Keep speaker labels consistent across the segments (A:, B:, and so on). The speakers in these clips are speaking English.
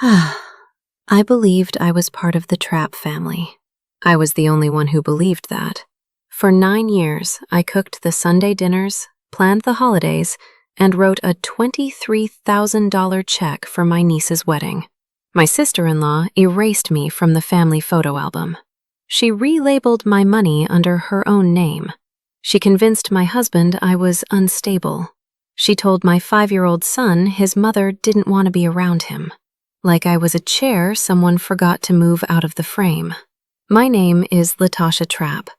A: I believed I was part of the Trap family. I was the only one who believed that. For 9 years, I cooked the Sunday dinners, planned the holidays, and wrote a $23,000 check for my niece's wedding. My sister-in-law erased me from the family photo album. She relabeled my money under her own name. She convinced my husband I was unstable. She told my 5-year-old son his mother didn't want to be around him. Like I was a chair someone forgot to move out of the frame. My name is Latasha Trapp.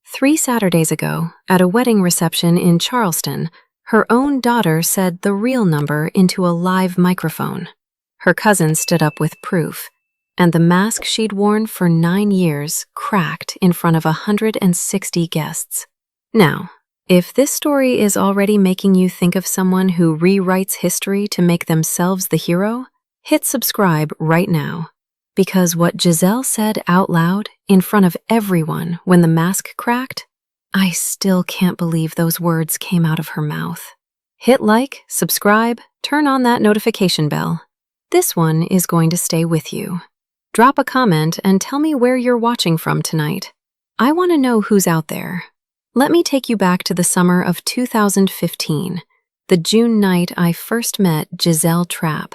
A: 3 Saturdays ago, at a wedding reception in Charleston, her own daughter said the real number into a live microphone. Her cousin stood up with proof, and the mask she'd worn for 9 years cracked in front of 160 guests. Now, if this story is already making you think of someone who rewrites history to make themselves the hero, hit subscribe right now. Because what Giselle said out loud in front of everyone when the mask cracked, I still can't believe those words came out of her mouth. Hit like, subscribe, turn on that notification bell. This one is going to stay with you. Drop a comment and tell me where you're watching from tonight. I want to know who's out there. Let me take you back to the summer of 2015, the June night I first met Giselle Trapp.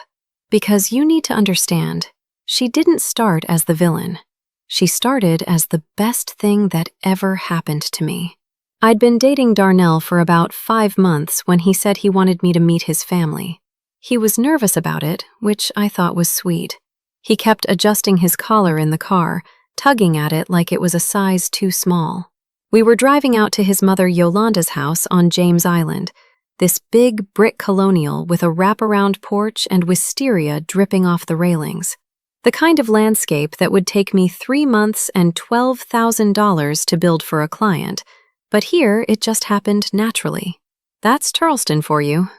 A: Because you need to understand, she didn't start as the villain. She started as the best thing that ever happened to me. I'd been dating Darnell for about 5 months when he said he wanted me to meet his family. He was nervous about it, which I thought was sweet. He kept adjusting his collar in the car, tugging at it like it was a size too small. We were driving out to his mother Yolanda's house on James Island, this big brick colonial with a wraparound porch and wisteria dripping off the railings. The kind of landscape that would take me 3 months and $12,000 to build for a client, but here it just happened naturally. That's Charleston for you.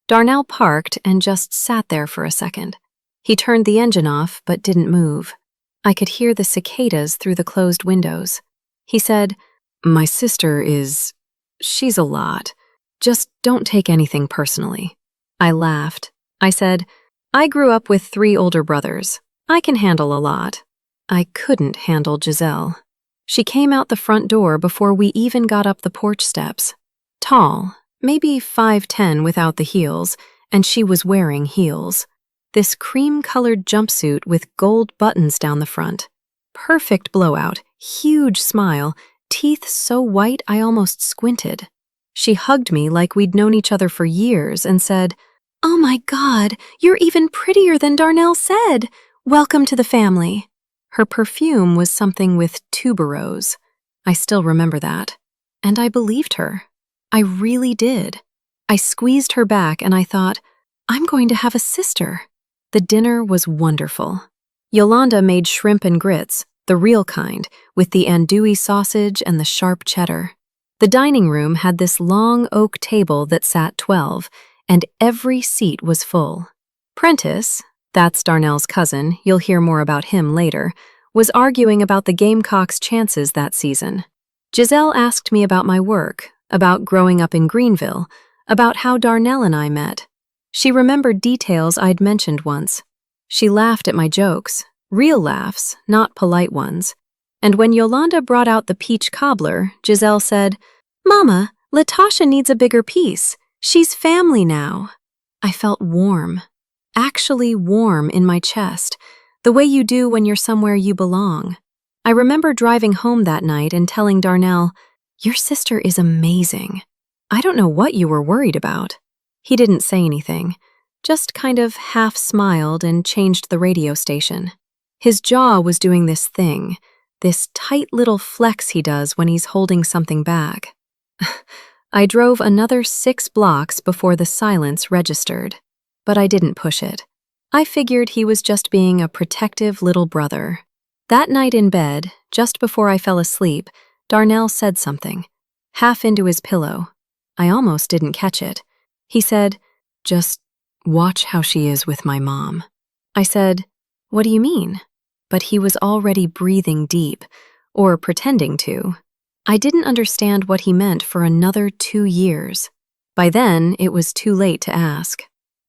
A: Darnell parked and just sat there for a second. He turned the engine off but didn't move. I could hear the cicadas through the closed windows. He said, "My sister she's a lot. Just don't take anything personally." I laughed. I said, "I grew up with 3 older brothers. I can handle a lot." I couldn't handle Giselle. She came out the front door before we even got up the porch steps. Tall, maybe 5'10" without the heels, and she was wearing heels. This cream-colored jumpsuit with gold buttons down the front. Perfect blowout, huge smile, teeth so white I almost squinted. She hugged me like we'd known each other for years and said, "Oh my God, you're even prettier than Darnell said. Welcome to the family." Her perfume was something with tuberose. I still remember that. And I believed her. I really did. I squeezed her back and I thought, I'm going to have a sister. The dinner was wonderful. Yolanda made shrimp and grits, the real kind, with the andouille sausage and the sharp cheddar. The dining room had this long oak table that sat 12, and every seat was full. Prentice, that's Darnell's cousin, you'll hear more about him later, was arguing about the Gamecocks' chances that season. Giselle asked me about my work, about growing up in Greenville, about how Darnell and I met. She remembered details I'd mentioned once. She laughed at my jokes, real laughs, not polite ones. And when Yolanda brought out the peach cobbler, Giselle said, "Mama, Latasha needs a bigger piece. She's family now." I felt warm, actually warm in my chest, the way you do when you're somewhere you belong. I remember driving home that night and telling Darnell, "Your sister is amazing. I don't know what you were worried about." He didn't say anything, just kind of half smiled and changed the radio station. His jaw was doing this thing, this tight little flex he does when he's holding something back. I drove another 6 blocks before the silence registered, but I didn't push it. I figured he was just being a protective little brother. That night in bed, just before I fell asleep, Darnell said something, half into his pillow. I almost didn't catch it. He said, "Just watch how she is with my mom." I said, "What do you mean?" But he was already breathing deep, or pretending to. I didn't understand what he meant for another 2 years. By then, it was too late to ask.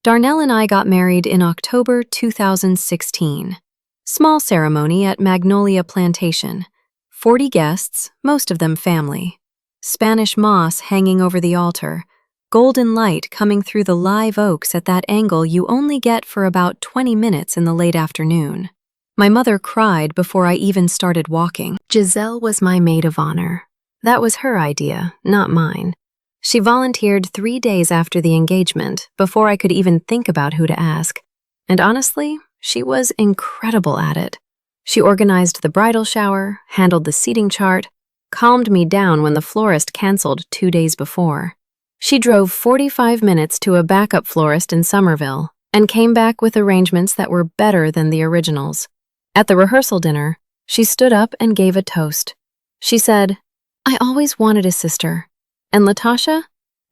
A: Darnell and I got married in October 2016. Small ceremony at Magnolia Plantation. 40 guests, most of them family. Spanish moss hanging over the altar. Golden light coming through the live oaks at that angle you only get for about 20 minutes in the late afternoon. My mother cried before I even started walking. Giselle was my maid of honor. That was her idea, not mine. She volunteered 3 days after the engagement, before I could even think about who to ask. And honestly, she was incredible at it. She organized the bridal shower, handled the seating chart, calmed me down when the florist canceled 2 days before. She drove 45 minutes to a backup florist in Somerville and came back with arrangements that were better than the originals. At the rehearsal dinner, she stood up and gave a toast. She said, "I always wanted a sister. And Latasha,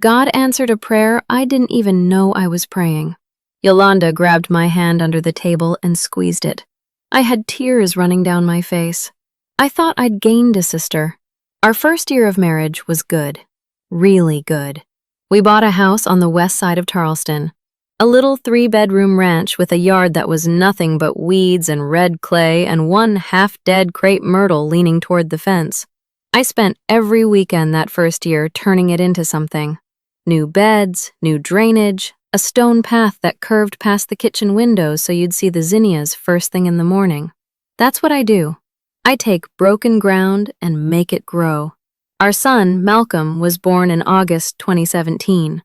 A: God answered a prayer I didn't even know I was praying." Yolanda grabbed my hand under the table and squeezed it. I had tears running down my face. I thought I'd gained a sister. Our first year of marriage was good. Really good. We bought a house on the west side of Charleston. A little 3-bedroom ranch with a yard that was nothing but weeds and red clay and one half-dead crepe myrtle leaning toward the fence. I spent every weekend that first year turning it into something. New beds, new drainage, a stone path that curved past the kitchen windows so you'd see the zinnias first thing in the morning. That's what I do. I take broken ground and make it grow. Our son, Malcolm, was born in August 2017.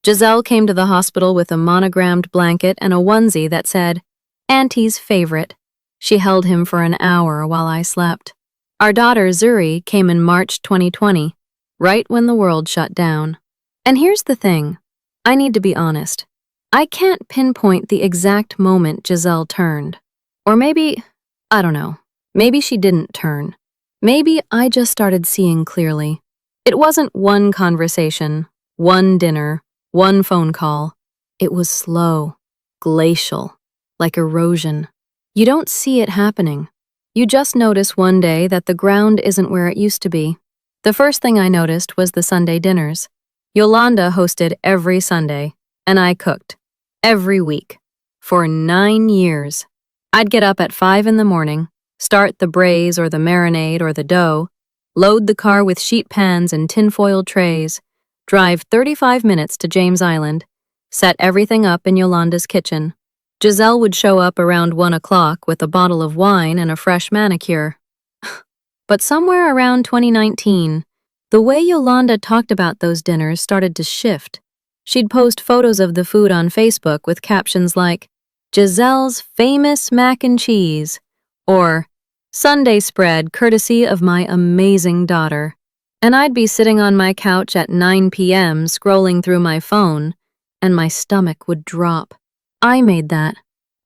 A: Giselle came to the hospital with a monogrammed blanket and a onesie that said, "Auntie's favorite." She held him for an hour while I slept. Our daughter, Zuri, came in March 2020, right when the world shut down. And here's the thing. I need to be honest. I can't pinpoint the exact moment Giselle turned. Or maybe, I don't know, maybe she didn't turn. Maybe I just started seeing clearly. It wasn't one conversation, one dinner, one phone call. It was slow, glacial, like erosion. You don't see it happening. You just notice one day that the ground isn't where it used to be. The first thing I noticed was the Sunday dinners. Yolanda hosted every Sunday, and I cooked. Every week. For 9 years. I'd get up at 5 in the morning, start the braise or the marinade or the dough, load the car with sheet pans and tinfoil trays, drive 35 minutes to James Island, set everything up in Yolanda's kitchen. Giselle would show up around 1 o'clock with a bottle of wine and a fresh manicure. But somewhere around 2019, the way Yolanda talked about those dinners started to shift. She'd post photos of the food on Facebook with captions like, "Giselle's famous mac and cheese," or "Sunday spread courtesy of my amazing daughter." And I'd be sitting on my couch at 9 p.m. scrolling through my phone, and my stomach would drop. I made that.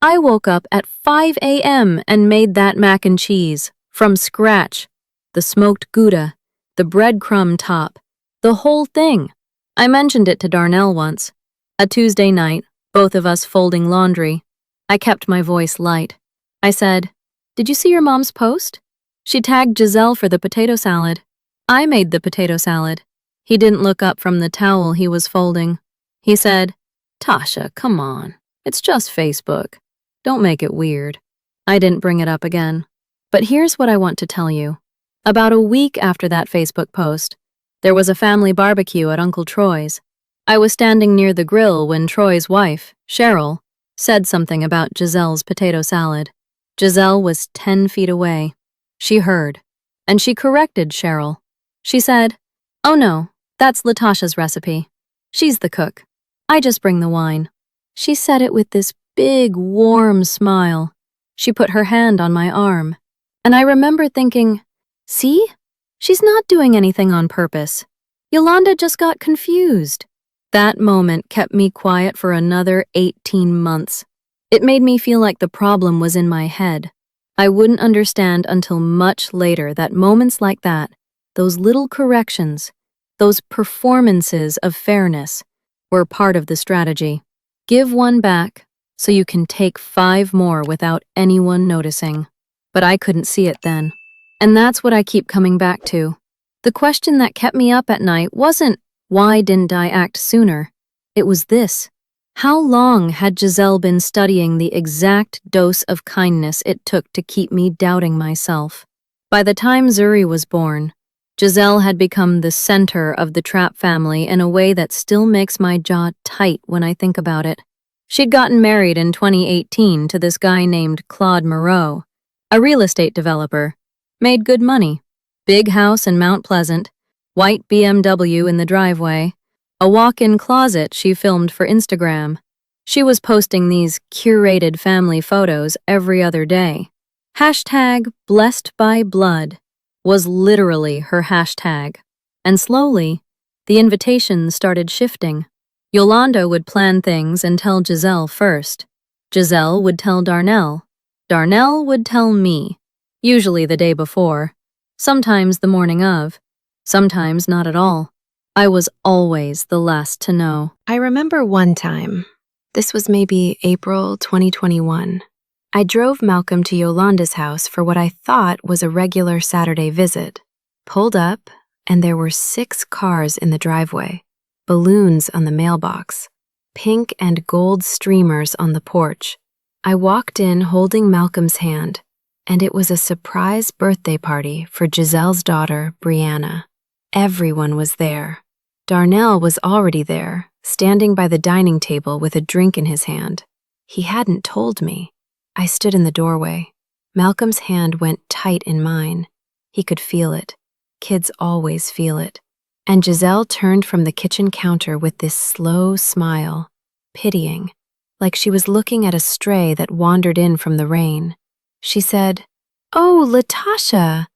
A: I woke up at 5 a.m. and made that mac and cheese, from scratch. The smoked Gouda, the breadcrumb top, the whole thing. I mentioned it to Darnell once. A Tuesday night, both of us folding laundry. I kept my voice light. I said, "Did you see your mom's post? She tagged Giselle for the potato salad." I made the potato salad. He didn't look up from the towel he was folding. He said, "Tasha, come on. It's just Facebook. Don't make it weird." I didn't bring it up again. But here's what I want to tell you. About a week after that Facebook post, there was a family barbecue at Uncle Troy's. I was standing near the grill when Troy's wife, Cheryl, said something about Giselle's potato salad. Giselle was 10 feet away. She heard, and she corrected Cheryl. She said, "Oh no, that's Latasha's recipe. She's the cook. I just bring the wine." She said it with this big, warm smile. She put her hand on my arm. And I remember thinking, see? She's not doing anything on purpose. Yolanda just got confused. That moment kept me quiet for another 18 months. It made me feel like the problem was in my head. I wouldn't understand until much later that moments like that, those little corrections, those performances of fairness, were part of the strategy. Give one back so you can take 5 more without anyone noticing. But I couldn't see it then. And that's what I keep coming back to. The question that kept me up at night wasn't, why didn't I act sooner? It was this. How long had Giselle been studying the exact dose of kindness it took to keep me doubting myself? By the time Zuri was born, Giselle had become the center of the Trapp family in a way that still makes my jaw tight when I think about it. She'd gotten married in 2018 to this guy named Claude Moreau, a real estate developer. Made good money. Big house in Mount Pleasant, white BMW in the driveway, a walk-in closet she filmed for Instagram. She was posting these curated family photos every other day. Hashtag blessed by blood was literally her hashtag. And slowly, the invitations started shifting. Yolanda would plan things and tell Giselle first. Giselle would tell Darnell. Darnell would tell me, usually the day before, sometimes the morning of, sometimes not at all. I was always the last to know. I remember one time, this was maybe April 2021, I drove Malcolm to Yolanda's house for what I thought was a regular Saturday visit. Pulled up, and there were 6 cars in the driveway, balloons on the mailbox, pink and gold streamers on the porch. I walked in holding Malcolm's hand, and it was a surprise birthday party for Giselle's daughter, Brianna. Everyone was there. Darnell was already there, standing by the dining table with a drink in his hand. He hadn't told me. I stood in the doorway. Malcolm's hand went tight in mine. He could feel it. Kids always feel it. And Giselle turned from the kitchen counter with this slow smile, pitying, like she was looking at a stray that wandered in from the rain. She said, "Oh, Latasha,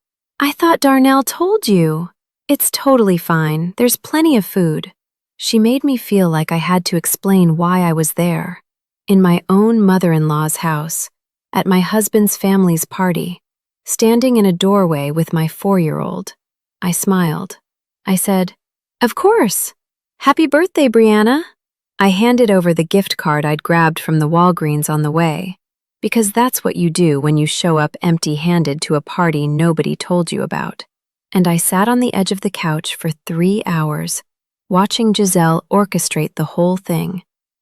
A: I thought Darnell told you. It's totally fine. There's plenty of food." She made me feel like I had to explain why I was there. In my own mother-in-law's house, at my husband's family's party, standing in a doorway with my 4-year-old. I smiled. I said, "Of course. Happy birthday, Brianna." I handed over the gift card I'd grabbed from the Walgreens on the way, because that's what you do when you show up empty-handed to a party nobody told you about. And I sat on the edge of the couch for 3 hours, watching Giselle orchestrate the whole thing,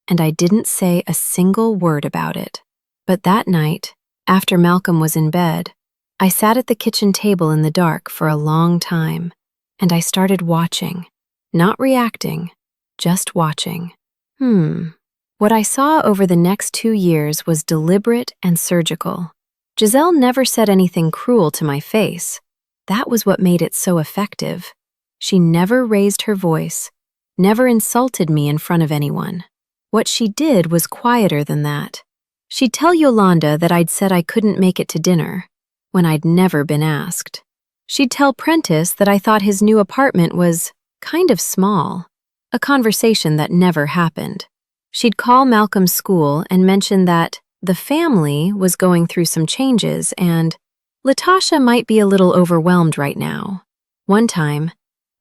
A: and I didn't say a single word about it. But that night, after Malcolm was in bed, I sat at the kitchen table in the dark for a long time, and I started watching, not reacting, just watching. What I saw over the next 2 years was deliberate and surgical. Giselle never said anything cruel to my face. That was what made it so effective. She never raised her voice, never insulted me in front of anyone. What she did was quieter than that. She'd tell Yolanda that I'd said I couldn't make it to dinner, when I'd never been asked. She'd tell Prentice that I thought his new apartment was kind of small, a conversation that never happened. She'd call Malcolm's school and mention that the family was going through some changes and Latasha might be a little overwhelmed right now. One time,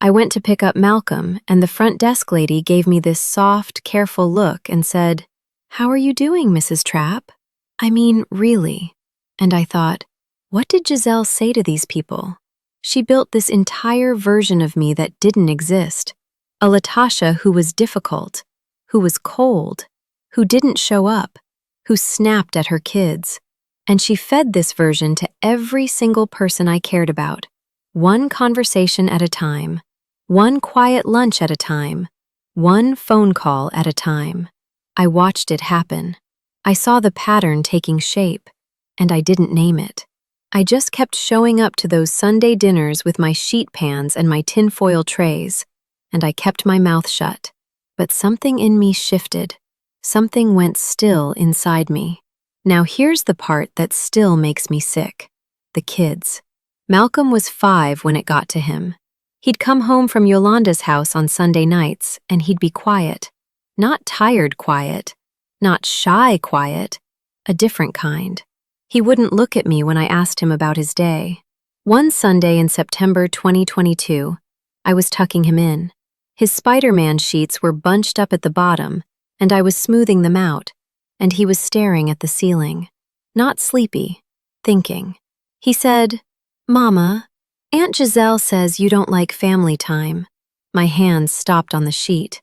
A: I went to pick up Malcolm, and the front desk lady gave me this soft, careful look and said, "How are you doing, Mrs. Trapp?" I mean, really. And I thought, what did Giselle say to these people? She built this entire version of me that didn't exist. A Latasha who was difficult, who was cold, who didn't show up, who snapped at her kids. And she fed this version to every single person I cared about, one conversation at a time. One quiet lunch at a time, one phone call at a time. I watched it happen. I saw the pattern taking shape, and I didn't name it. I just kept showing up to those Sunday dinners with my sheet pans and my tinfoil trays, and I kept my mouth shut. But something in me shifted. Something went still inside me. Now here's the part that still makes me sick. The kids. Malcolm was 5 when it got to him. He'd come home from Yolanda's house on Sunday nights, and he'd be quiet. Not tired quiet, not shy quiet, a different kind. He wouldn't look at me when I asked him about his day. One Sunday in September 2022, I was tucking him in. His Spider-Man sheets were bunched up at the bottom, and I was smoothing them out, and he was staring at the ceiling. Not sleepy, thinking. He said, "Mama, Aunt Giselle says you don't like family time." My hands stopped on the sheet.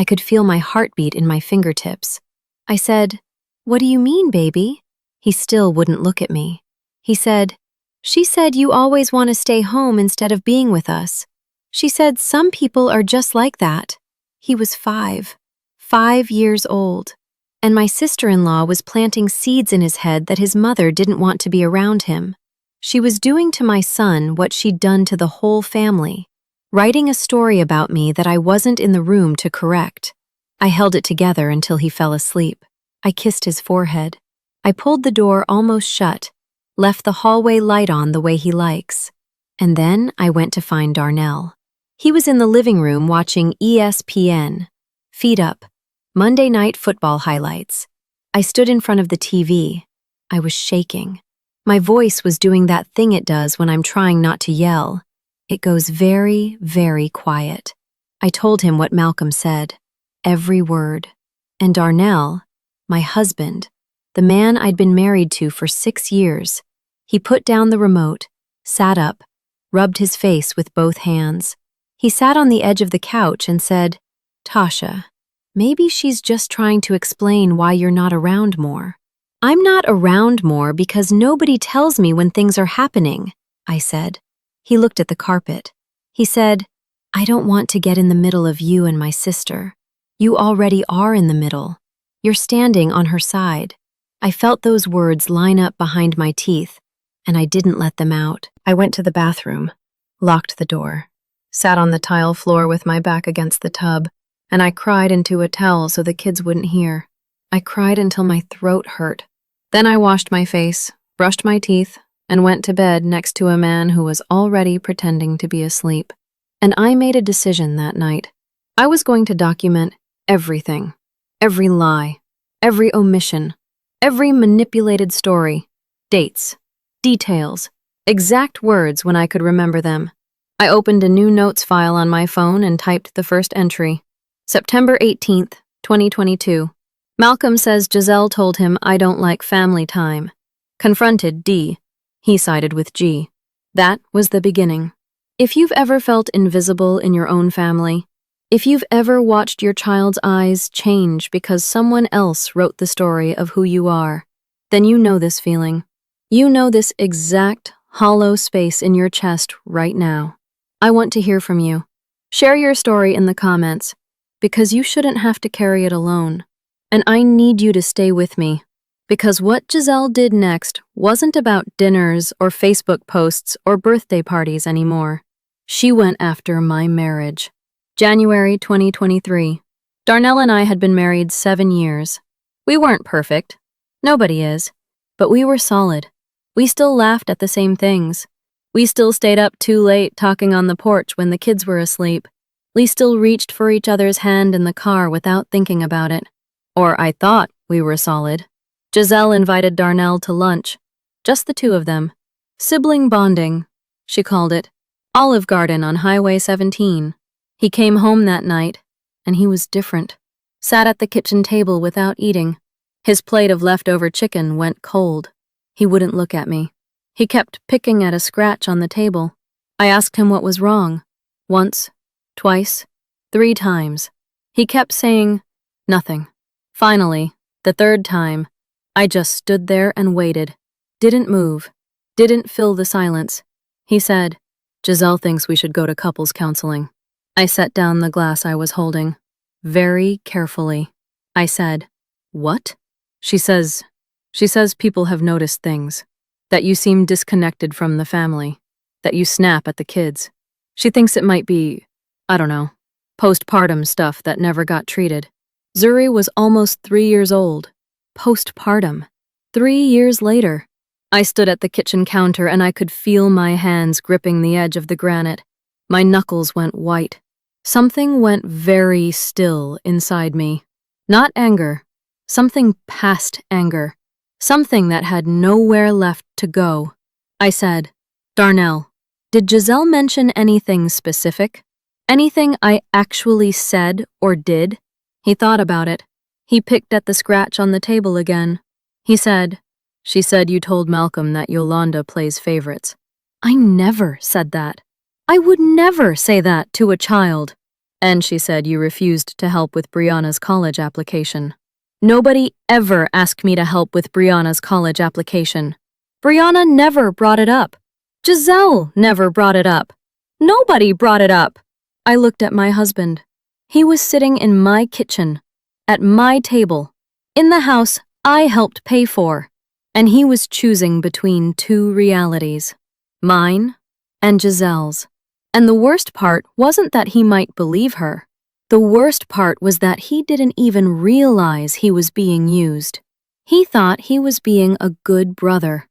A: I could feel my heartbeat in my fingertips. I said, "What do you mean, baby?" He still wouldn't look at me. He said, "She said you always want to stay home instead of being with us. She said some people are just like that." He was 5 years old, and my sister-in-law was planting seeds in his head that his mother didn't want to be around him. She was doing to my son what she'd done to the whole family, writing a story about me that I wasn't in the room to correct. I held it together until he fell asleep. I kissed his forehead. I pulled the door almost shut, left the hallway light on the way he likes. And then I went to find Darnell. He was in the living room watching ESPN. Feet up. Monday night football highlights. I stood in front of the TV. I was shaking. My voice was doing that thing it does when I'm trying not to yell. It goes very, very quiet. I told him what Malcolm said. Every word. And Darnell, my husband, the man I'd been married to for 6 years, he put down the remote, sat up, rubbed his face with both hands. He sat on the edge of the couch and said, "Tasha, maybe she's just trying to explain why you're not around more." "I'm not around more because nobody tells me when things are happening," I said. He looked at the carpet. He said, "I don't want to get in the middle of you and my sister. You already are in the middle. You're standing on her side." I felt those words line up behind my teeth, and I didn't let them out. I went to the bathroom, locked the door, sat on the tile floor with my back against the tub, and I cried into a towel so the kids wouldn't hear. I cried until my throat hurt. Then I washed my face, brushed my teeth, and went to bed next to a man who was already pretending to be asleep. And I made a decision that night. I was going to document everything, every lie, every omission, every manipulated story, dates, details, exact words when I could remember them. I opened a new notes file on my phone and typed the first entry. September 18th, 2022. Malcolm says Giselle told him I don't like family time. Confronted D. He sided with G. That was the beginning. If you've ever felt invisible in your own family, if you've ever watched your child's eyes change because someone else wrote the story of who you are, then you know this feeling. You know this exact hollow space in your chest right now. I want to hear from you. Share your story in the comments, because you shouldn't have to carry it alone. And I need you to stay with me, because what Giselle did next wasn't about dinners or Facebook posts or birthday parties anymore. She went after my marriage. January 2023. Darnell and I had been married 7 years. We weren't perfect. Nobody is. But we were solid. We still laughed at the same things. We still stayed up too late talking on the porch when the kids were asleep. We still reached for each other's hand in the car without thinking about it. Or I thought we were solid. Giselle invited Darnell to lunch. Just the two of them. Sibling bonding, she called it. Olive Garden on Highway 17. He came home that night, and he was different. Sat at the kitchen table without eating. His plate of leftover chicken went cold. He wouldn't look at me. He kept picking at a scratch on the table. I asked him what was wrong. Once, twice, 3 times. He kept saying nothing. Finally, the 3rd time, I just stood there and waited. Didn't move. Didn't fill the silence. He said, "Giselle thinks we should go to couples counseling." I set down the glass I was holding. Very carefully. I said, "What?" She says people have noticed things. That you seem disconnected from the family. That you snap at the kids. She thinks it might be, I don't know, postpartum stuff that never got treated. Zuri was almost 3 years old. Postpartum. 3 years later. I stood at the kitchen counter and I could feel my hands gripping the edge of the granite. My knuckles went white. Something went very still inside me. Not anger. Something past anger. Something that had nowhere left to go. I said, "Darnell, did Giselle mention anything specific? Anything I actually said or did?" He thought about it. He picked at the scratch on the table again. He said, "She said you told Malcolm that Yolanda plays favorites." I never said that. I would never say that to a child. And she said you refused to help with Brianna's college application. Nobody ever asked me to help with Brianna's college application. Brianna never brought it up. Giselle never brought it up. Nobody brought it up. I looked at my husband. He was sitting in my kitchen, at my table, in the house I helped pay for, and he was choosing between two realities, mine and Giselle's. And the worst part wasn't that he might believe her. The worst part was that he didn't even realize he was being used. He thought he was being a good brother.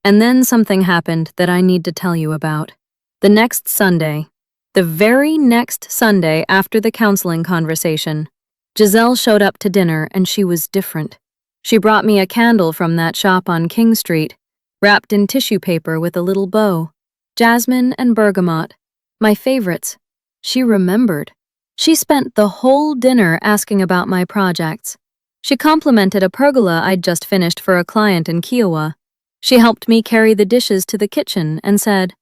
A: And then something happened that I need to tell you about. The next Sunday, the very next Sunday after the counseling conversation, Giselle showed up to dinner and she was different. She brought me a candle from that shop on King Street, wrapped in tissue paper with a little bow. Jasmine and bergamot, my favorites. She remembered. She spent the whole dinner asking about my projects. She complimented a pergola I'd just finished for a client in Kiowa. She helped me carry the dishes to the kitchen and said,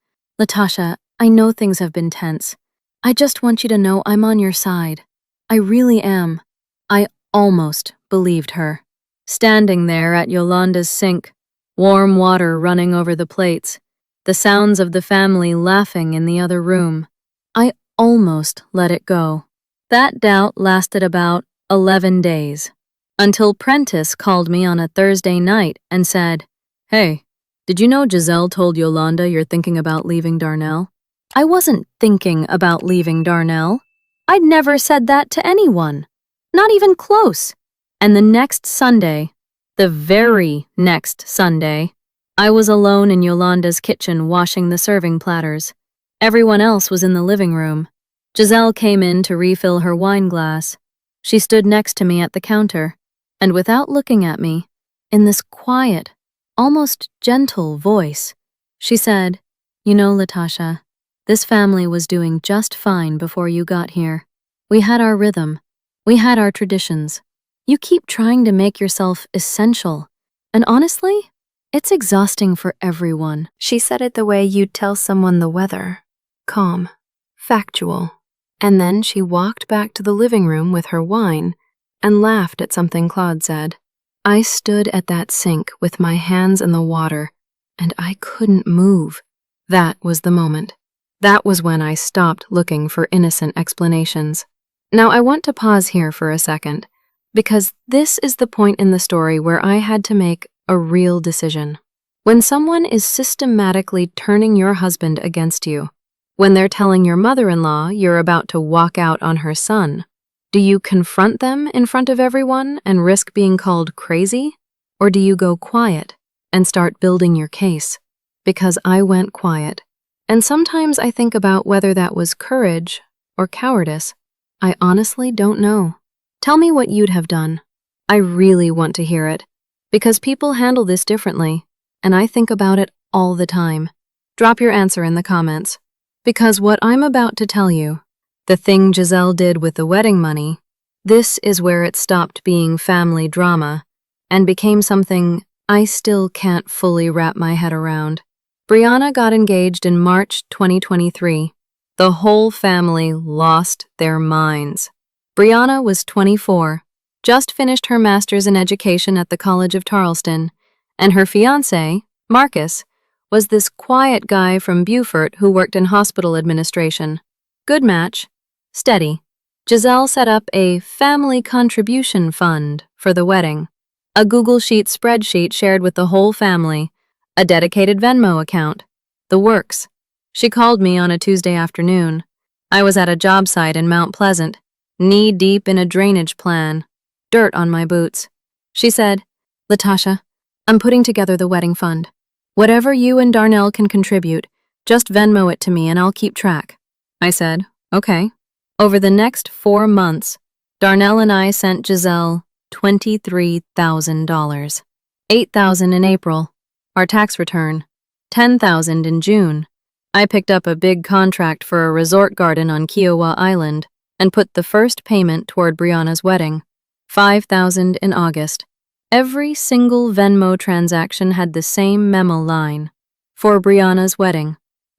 A: "Latasha, I know things have been tense. I just want you to know I'm on your side. I really am." I almost believed her. Standing there at Yolanda's sink, warm water running over the plates, the sounds of the family laughing in the other room, I almost let it go. That doubt lasted about 11 days, until Prentice called me on a Thursday night and said, "Hey, did you know Giselle told Yolanda you're thinking about leaving Darnell?" I wasn't thinking about leaving Darnell. I'd never said that to anyone, not even close. And the next Sunday, the very next Sunday, I was alone in Yolanda's kitchen washing the serving platters. Everyone else was in the living room. Giselle came in to refill her wine glass. She stood next to me at the counter, and without looking at me, in this quiet, almost gentle voice, she said, "You know, Latasha, this family was doing just fine before you got here. We had our rhythm. We had our traditions. You keep trying to make yourself essential, and honestly, it's exhausting for everyone." She said it the way you'd tell someone the weather. Calm, factual. And then she walked back to the living room with her wine and laughed at something Claude said. I stood at that sink with my hands in the water, and I couldn't move. That was the moment. That was when I stopped looking for innocent explanations. Now I want to pause here for a second, because this is the point in the story where I had to make a real decision. When someone is systematically turning your husband against you, when they're telling your mother-in-law you're about to walk out on her son, do you confront them in front of everyone and risk being called crazy? Or do you go quiet and start building your case? Because I went quiet. And sometimes I think about whether that was courage or cowardice. I honestly don't know. Tell me what you'd have done. I really want to hear it, because people handle this differently, and I think about it all the time. Drop your answer in the comments. Because what I'm about to tell you, the thing Giselle did with the wedding money, this is where it stopped being family drama and became something I still can't fully wrap my head around. Brianna got engaged in March 2023. The whole family lost their minds. Brianna was 24, just finished her master's in education at the College of Charleston, and her fiancé, Marcus, was this quiet guy from Beaufort who worked in hospital administration. Good match. Steady. Giselle set up a family contribution fund for the wedding, a Google Sheet spreadsheet shared with the whole family, a dedicated Venmo account, the works. She called me on a Tuesday afternoon. I was at a job site in Mount Pleasant, knee-deep in a drainage plan, dirt on my boots. She said, "Latasha, I'm putting together the wedding fund. Whatever you and Darnell can contribute, just Venmo it to me and I'll keep track." I said, "Okay." Over the next 4 months, Darnell and I sent Giselle $23,000. $8,000 in April, our tax return, $10,000 in June. I picked up a big contract for a resort garden on Kiowa Island and put the first payment toward Brianna's wedding, $5,000 in August. Every single Venmo transaction had the same memo line. For Brianna's wedding,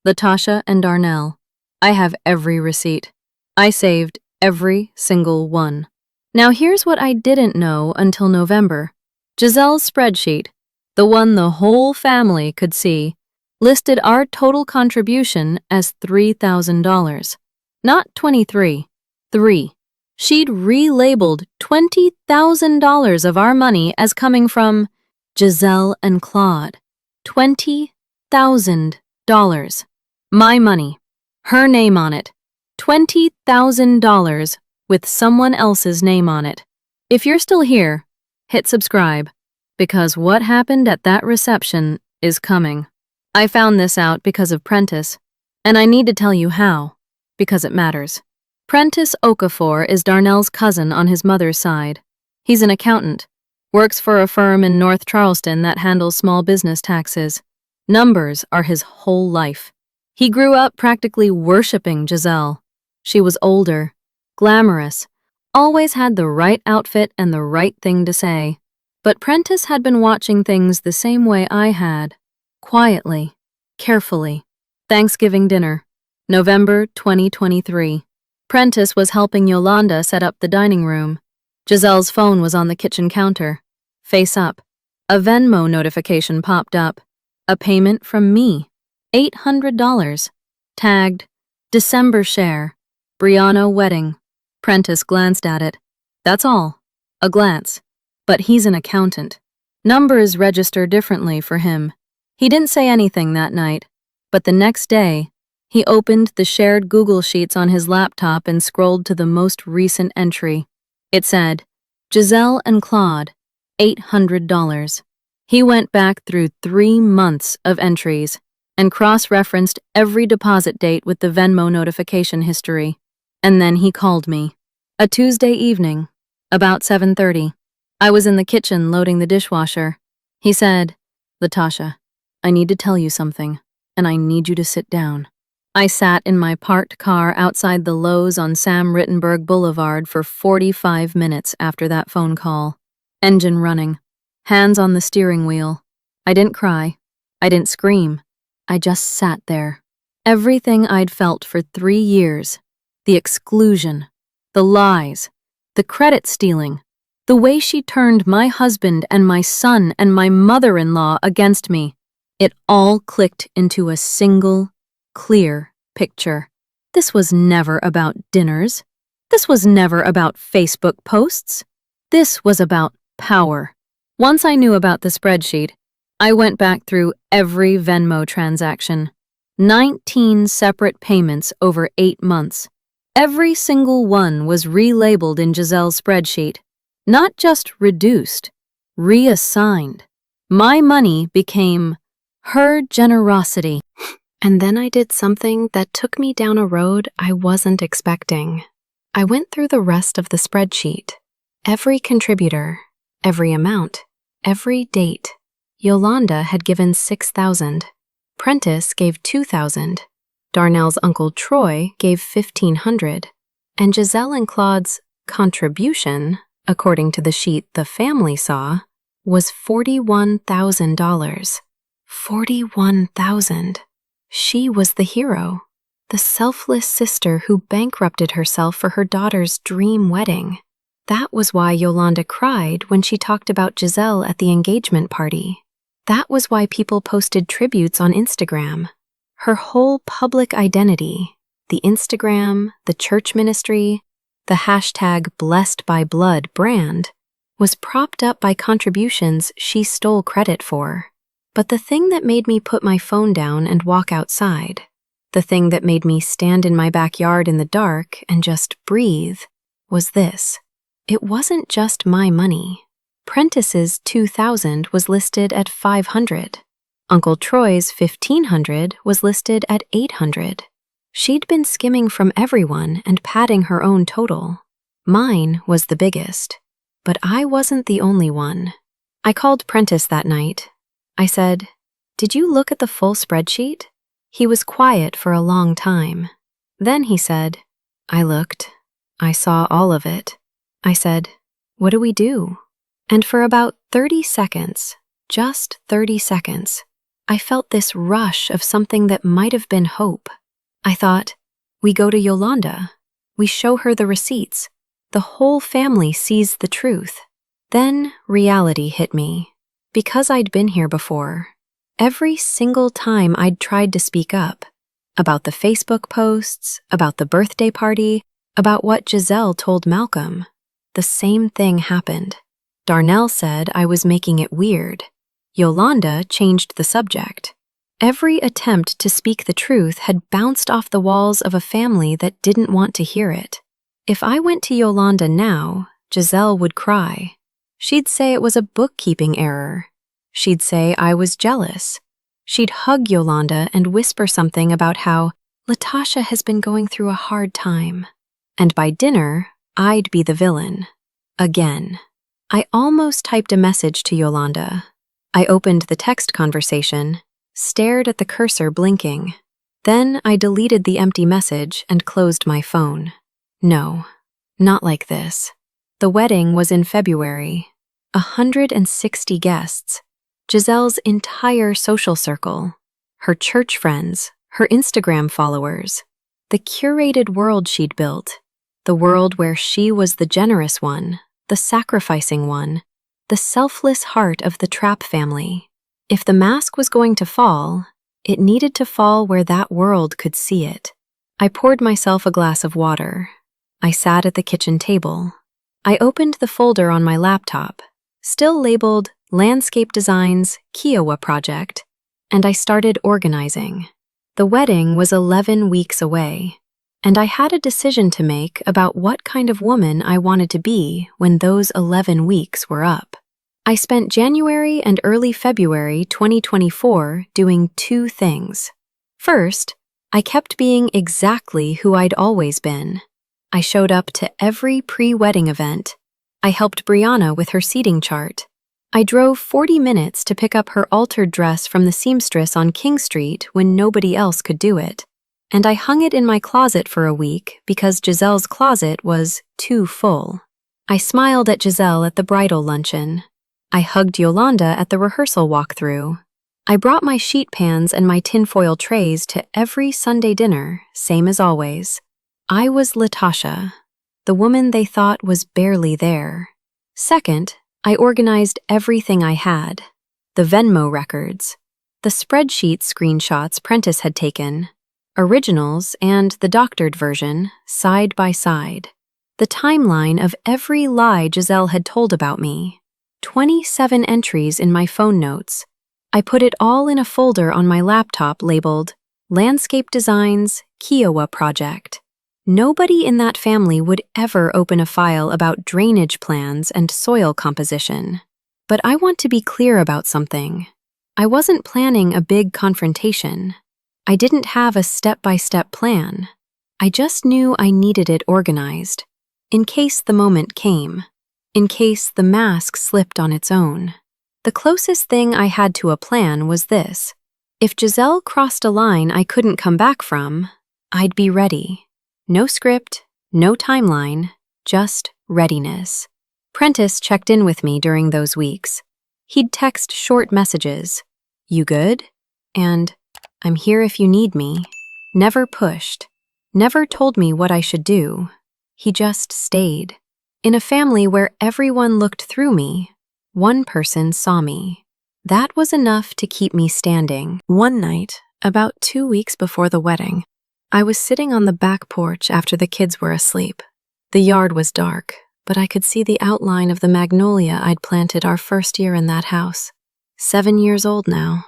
A: Latasha and Darnell. I have every receipt. I saved every single one. Now here's what I didn't know until November. Giselle's spreadsheet, the one the whole family could see, listed our total contribution as $3,000. Not 23, 3. She'd relabeled $20,000 of our money as coming from Giselle and Claude. $20,000. My money. Her name on it. $20,000 with someone else's name on it. If you're still here, hit subscribe, because what happened at that reception is coming. I found this out because of Prentice, and I need to tell you how, because it matters. Prentice Okafor is Darnell's cousin on his mother's side. He's an accountant, works for a firm in North Charleston that handles small business taxes. Numbers are his whole life. He grew up practically worshiping Giselle. She was older, glamorous, always had the right outfit and the right thing to say. But Prentice had been watching things the same way I had, quietly, carefully. Thanksgiving dinner, November 2023. Prentice was helping Yolanda set up the dining room. Giselle's phone was on the kitchen counter. Face up. A Venmo notification popped up. A payment from me. $800. Tagged, December share. Brianna wedding. Prentice glanced at it. That's all. A glance. But he's an accountant. Numbers register differently for him. He didn't say anything that night, but the next day, he opened the shared Google Sheets on his laptop and scrolled to the most recent entry. It said, Giselle and Claude, $800. He went back through 3 months of entries and cross-referenced every deposit date with the Venmo notification history. And then he called me. A Tuesday evening, about 7:30. I was in the kitchen loading the dishwasher. He said, Latasha, I need to tell you something, and I need you to sit down. I sat in my parked car outside the Lowe's on Sam Rittenberg Boulevard for 45 minutes after that phone call. Engine running, hands on the steering wheel. I didn't cry. I didn't scream. I just sat there. Everything I'd felt for 3 years, the exclusion, the lies, the credit stealing, the way she turned my husband and my son and my mother-in-law against me, it all clicked into a single, clear picture. This was never about dinners. This was never about Facebook posts. This was about power. Once I knew about the spreadsheet, I went back through every Venmo transaction. 19 separate payments over 8 months. Every single one was relabeled in Giselle's spreadsheet. Not just reduced, reassigned. My money became her generosity. And then I did something that took me down a road I wasn't expecting. I went through the rest of the spreadsheet. Every contributor, every amount, every date. Yolanda had given $6,000. Prentice gave $2,000. Darnell's Uncle Troy gave $1,500. And Giselle and Claude's contribution, according to the sheet the family saw, was $41,000. $41,000. She was the hero, the selfless sister who bankrupted herself for her daughter's dream wedding. That was why Yolanda cried when she talked about Giselle at the engagement party. That was why people posted tributes on Instagram. Her whole public identity, the Instagram, the church ministry, the hashtag Blessed by Blood brand, was propped up by contributions she stole credit for. But the thing that made me put my phone down and walk outside, the thing that made me stand in my backyard in the dark and just breathe, was this. It wasn't just my money. Prentice's $2,000 was listed at $500. Uncle Troy's $1,500 was listed at $800. She'd been skimming from everyone and padding her own total. Mine was the biggest. But I wasn't the only one. I called Prentice that night. I said, "Did you look at the full spreadsheet?" He was quiet for a long time. Then he said, "I looked. I saw all of it." I said, "What do we do?" And for about 30 seconds, just 30 seconds, I felt this rush of something that might have been hope. I thought, we go to Yolanda. We show her the receipts. The whole family sees the truth. Then reality hit me. Because I'd been here before, every single time I'd tried to speak up about the Facebook posts, about the birthday party, about what Giselle told Malcolm, the same thing happened. Darnell said I was making it weird. Yolanda changed the subject. Every attempt to speak the truth had bounced off the walls of a family that didn't want to hear it. If I went to Yolanda now, Giselle would cry. She'd say it was a bookkeeping error. She'd say I was jealous. She'd hug Yolanda and whisper something about how Latasha has been going through a hard time. And by dinner, I'd be the villain. Again. I almost typed a message to Yolanda. I opened the text conversation, stared at the cursor blinking. Then I deleted the empty message and closed my phone. No, not like this. The wedding was in February. 160 guests. Giselle's entire social circle. Her church friends, her Instagram followers. The curated world she'd built. The world where she was the generous one, the sacrificing one, the selfless heart of the Trapp family. If the mask was going to fall, it needed to fall where that world could see it. I poured myself a glass of water. I sat at the kitchen table. I opened the folder on my laptop, still labeled Landscape Designs Kiowa Project, and I started organizing. The wedding was 11 weeks away, and I had a decision to make about what kind of woman I wanted to be when those 11 weeks were up. I spent January and early February 2024 doing two things. First, I kept being exactly who I'd always been. I showed up to every pre-wedding event. I helped Brianna with her seating chart. I drove 40 minutes to pick up her altered dress from the seamstress on King Street when nobody else could do it. And I hung it in my closet for a week because Giselle's closet was too full. I smiled at Giselle at the bridal luncheon. I hugged Yolanda at the rehearsal walkthrough. I brought my sheet pans and my tinfoil trays to every Sunday dinner, same as always. I was Latasha, the woman they thought was barely there. Second, I organized everything I had. The Venmo records, the spreadsheet screenshots Prentice had taken, originals and the doctored version, side by side. The timeline of every lie Giselle had told about me. 27 entries in my phone notes. I put it all in a folder on my laptop labeled Landscape Designs Kiowa Project. Nobody in that family would ever open a file about drainage plans and soil composition. But I want to be clear about something. I wasn't planning a big confrontation. I didn't have a step-by-step plan. I just knew I needed it organized, in case the moment came. In case the mask slipped on its own. The closest thing I had to a plan was this. If Giselle crossed a line I couldn't come back from, I'd be ready. No script, no timeline, just readiness. Prentice checked in with me during those weeks. He'd text short messages. You good? And I'm here if you need me. Never pushed. Never told me what I should do. He just stayed. In a family where everyone looked through me, one person saw me. That was enough to keep me standing. One night, about 2 weeks before the wedding, I was sitting on the back porch after the kids were asleep. The yard was dark, but I could see the outline of the magnolia I'd planted our first year in that house. 7 years old now,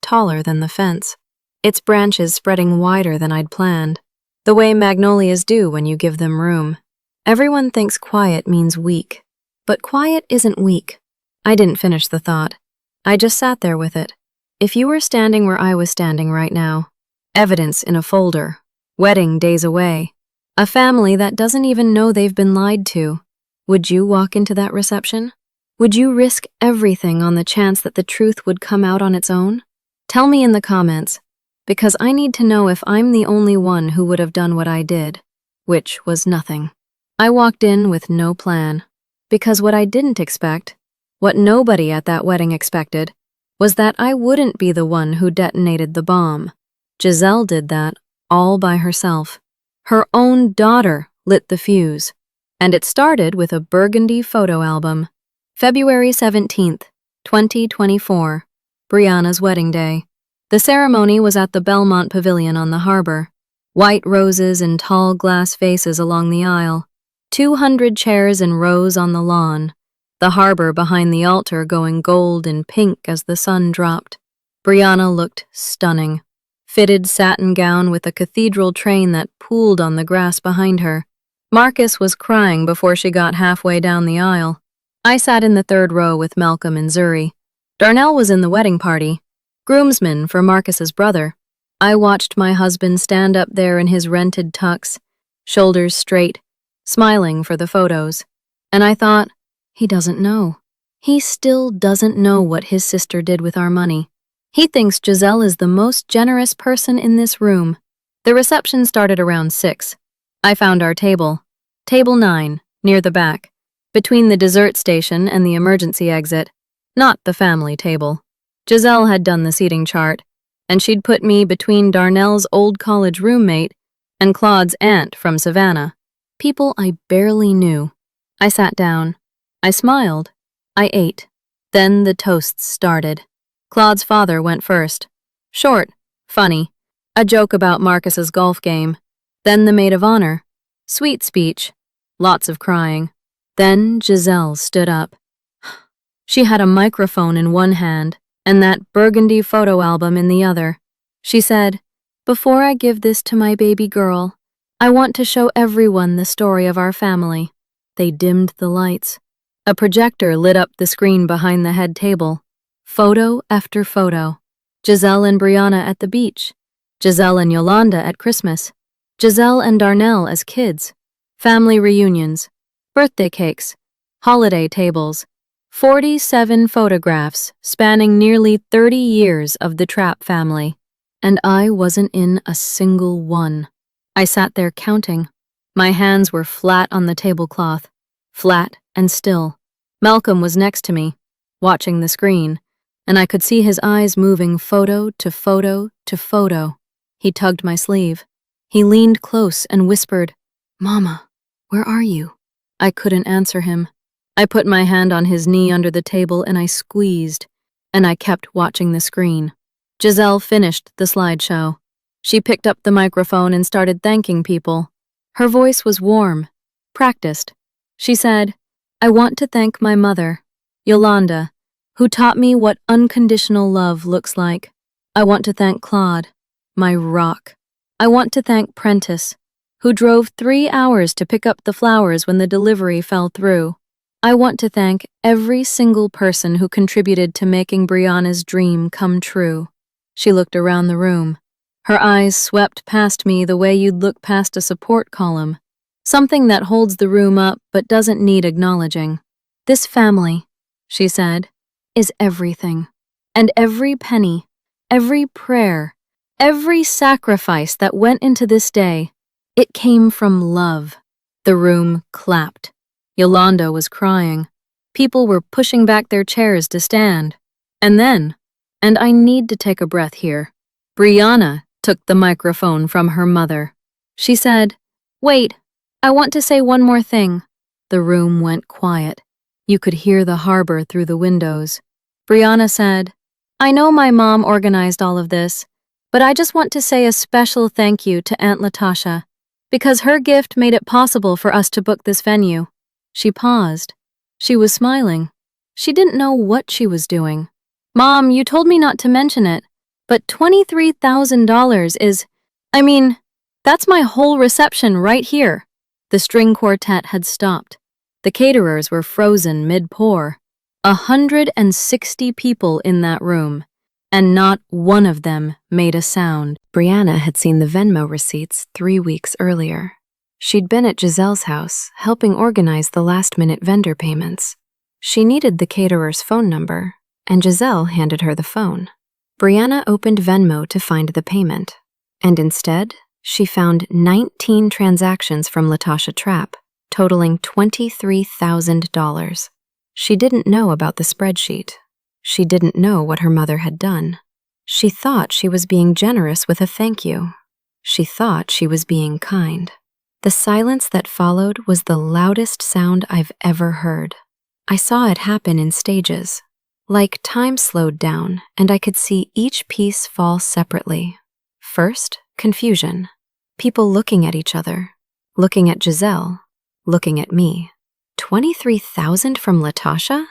A: taller than the fence. Its branches spreading wider than I'd planned, the way magnolias do when you give them room. Everyone thinks quiet means weak, but quiet isn't weak. I didn't finish the thought. I just sat there with it. If you were standing where I was standing right now, evidence in a folder, wedding days away, a family that doesn't even know they've been lied to, would you walk into that reception? Would you risk everything on the chance that the truth would come out on its own? Tell me in the comments, because I need to know if I'm the only one who would have done what I did, which was nothing. I walked in with no plan, because what I didn't expect, what nobody at that wedding expected, was that I wouldn't be the one who detonated the bomb. Giselle did that all by herself. Her own daughter lit the fuse, and it started with a burgundy photo album. February 17th, 2024, Brianna's wedding day. The ceremony was at the Belmont Pavilion on the harbor. White roses in tall glass vases along the aisle, 200 chairs in rows on the lawn, the harbor behind the altar going gold and pink as the sun dropped. Brianna looked stunning. Fitted satin gown with a cathedral train that pooled on the grass behind her. Marcus was crying before she got halfway down the aisle. I sat in the third row with Malcolm and Zuri. Darnell was in the wedding party, groomsman for Marcus's brother. I watched my husband stand up there in his rented tux, shoulders straight, smiling for the photos. And I thought, he doesn't know. He still doesn't know what his sister did with our money. He thinks Giselle is the most generous person in this room. The reception started around 6. I found our table. Table 9, near the back, between the dessert station and the emergency exit, not the family table. Giselle had done the seating chart, and she'd put me between Darnell's old college roommate and Claude's aunt from Savannah, people I barely knew. I sat down. I smiled. I ate. Then the toasts started. Claude's father went first. Short, funny, a joke about Marcus's golf game. Then the maid of honor. Sweet speech. Lots of crying. Then Giselle stood up. She had a microphone in one hand and that burgundy photo album in the other. She said, "Before I give this to my baby girl, I want to show everyone the story of our family." They dimmed the lights. A projector lit up the screen behind the head table. Photo after photo. Giselle and Brianna at the beach. Giselle and Yolanda at Christmas. Giselle and Darnell as kids. Family reunions. Birthday cakes. Holiday tables. 47 photographs spanning nearly 30 years of the Trapp family. And I wasn't in a single one. I sat there counting. My hands were flat on the tablecloth. Flat and still. Malcolm was next to me, watching the screen, and I could see his eyes moving photo to photo to photo. He tugged my sleeve. He leaned close and whispered, "Mama, where are you?" I couldn't answer him. I put my hand on his knee under the table and I squeezed, and I kept watching the screen. Giselle finished the slideshow. She picked up the microphone and started thanking people. Her voice was warm, practiced. She said, "I want to thank my mother, Yolanda, who taught me what unconditional love looks like. I want to thank Claude, my rock. I want to thank Prentice, who drove 3 hours to pick up the flowers when the delivery fell through. I want to thank every single person who contributed to making Brianna's dream come true." She looked around the room. Her eyes swept past me the way you'd look past a support column, something that holds the room up but doesn't need acknowledging. "This family," she said, "is everything. And every penny, every prayer, every sacrifice that went into this day, it came from love." The room clapped. Yolanda was crying. People were pushing back their chairs to stand. And then, and I need to take a breath here, Brianna took the microphone from her mother. She said, "Wait, I want to say one more thing." The room went quiet. You could hear the harbor through the windows. Brianna said, "I know my mom organized all of this, but I just want to say a special thank you to Aunt Latasha, because her gift made it possible for us to book this venue." She paused. She was smiling. She didn't know what she was doing. "Mom, you told me not to mention it, but $23,000 is, that's my whole reception right here." The string quartet had stopped. The caterers were frozen mid-pour. 160 people in that room, and not one of them made a sound. Brianna had seen the Venmo receipts 3 weeks earlier. She'd been at Giselle's house, helping organize the last-minute vendor payments. She needed the caterer's phone number, and Giselle handed her the phone. Brianna opened Venmo to find the payment, and instead, she found 19 transactions from Latasha Trapp, totaling $23,000. She didn't know about the spreadsheet. She didn't know what her mother had done. She thought she was being generous with a thank you. She thought she was being kind. The silence that followed was the loudest sound I've ever heard. I saw it happen in stages. Like time slowed down, and I could see each piece fall separately. First, confusion. People looking at each other, looking at Giselle, looking at me. 23,000 from Latasha?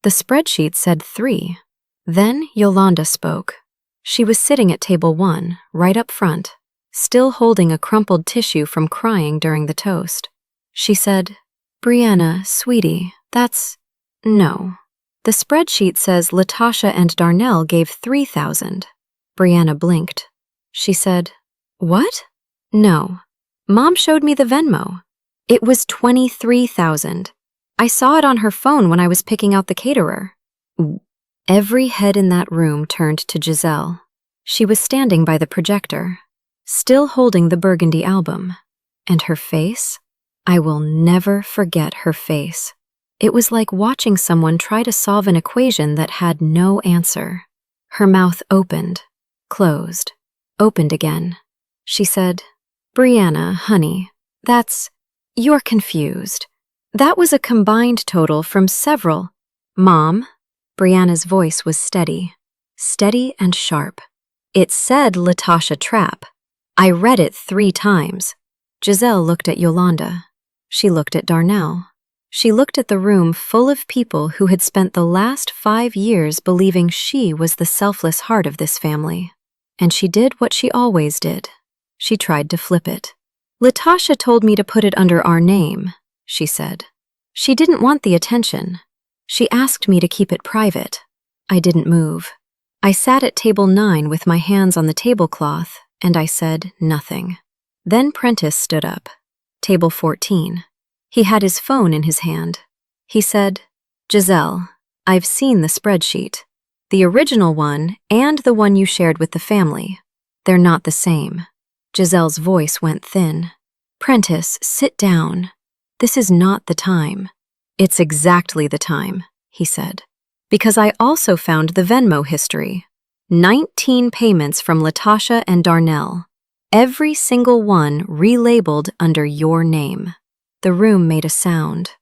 A: The spreadsheet said 3. Then Yolanda spoke. She was sitting at table 1, right up front, still holding a crumpled tissue from crying during the toast. She said, "Brianna, sweetie, that's... no. The spreadsheet says Latasha and Darnell gave 3,000. Brianna blinked. She said, "What?" "No. Mom showed me the Venmo. It was 23,000. I saw it on her phone when I was picking out the caterer." Every head in that room turned to Giselle. She was standing by the projector, still holding the burgundy album. And her face? I will never forget her face. It was like watching someone try to solve an equation that had no answer. Her mouth opened, closed, opened again. She said, "Brianna, honey, you're confused. That was a combined total from several." "Mom," Brianna's voice was steady and sharp. "It said Latasha Trapp. I read it 3 times. Giselle looked at Yolanda. She looked at Darnell. She looked at the room full of people who had spent the last 5 years believing she was the selfless heart of this family. And she did what she always did. She tried to flip it. "Latasha told me to put it under our name," she said. "She didn't want the attention. She asked me to keep it private." I didn't move. I sat at table 9 with my hands on the tablecloth, and I said nothing. Then Prentice stood up. Table 14. He had his phone in his hand. He said, "Giselle, I've seen the spreadsheet. The original one and the one you shared with the family. They're not the same." Giselle's voice went thin. "Prentice, sit down. This is not the time." "It's exactly the time," he said. "Because I also found the Venmo history. 19 payments from Latasha and Darnell. Every single one relabeled under your name." The room made a sound.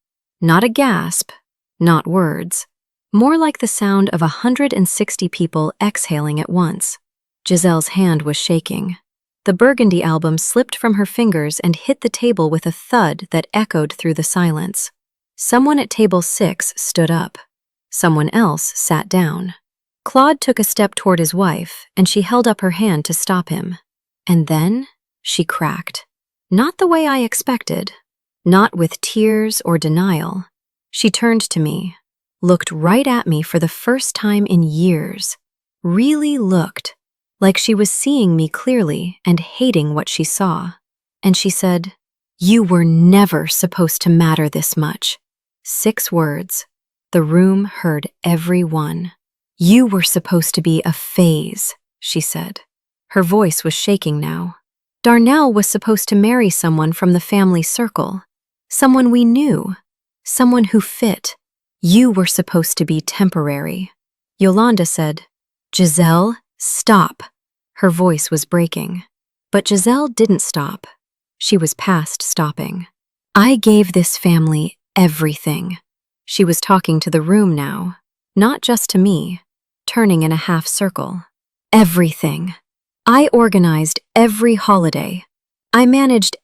A: Not a gasp, not words. More like the sound of 160 people exhaling at once. Giselle's hand was shaking. The burgundy album slipped from her fingers and hit the table with a thud that echoed through the silence. Someone at table 6 stood up. Someone else sat down. Claude took a step toward his wife, and she held up her hand to stop him. And then she cracked. Not the way I expected. Not with tears or denial. She turned to me, looked right at me for the first time in years. Really looked, like she was seeing me clearly and hating what she saw. And she said, "You were never supposed to matter this much." 6 words. The room heard every one. "You were supposed to be a phase," she said. Her voice was shaking now. "Darnell was supposed to marry someone from the family circle. Someone we knew. Someone who fit. You were supposed to be temporary." Yolanda said, "Giselle, stop." Her voice was breaking. But Giselle didn't stop. She was past stopping. "I gave this family everything." She was talking to the room now, not just to me, turning in a half circle. "Everything. I organized every holiday. I managed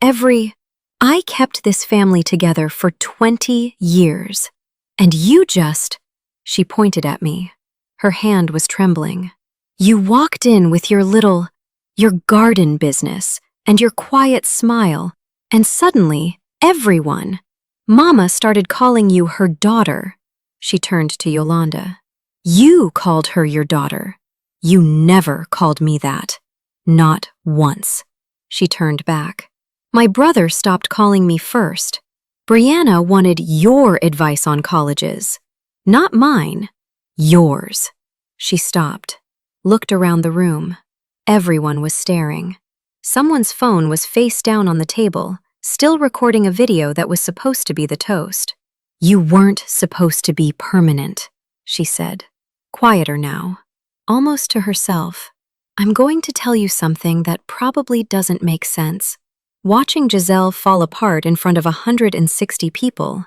A: I kept this family together for 20 years. And you just..." She pointed at me. Her hand was trembling. "You walked in with your garden business and your quiet smile, and suddenly, everyone, Mama started calling you her daughter." She turned to Yolanda. "You called her your daughter. You never called me that. Not once." She turned back. "My brother stopped calling me first. Brianna wanted your advice on colleges. Not mine. Yours." She stopped, looked around the room. Everyone was staring. Someone's phone was face down on the table, still recording a video that was supposed to be the toast. "You weren't supposed to be permanent," she said, quieter now, almost to herself. "I'm going to tell you something that probably doesn't make sense. Watching Giselle fall apart in front of 160 people,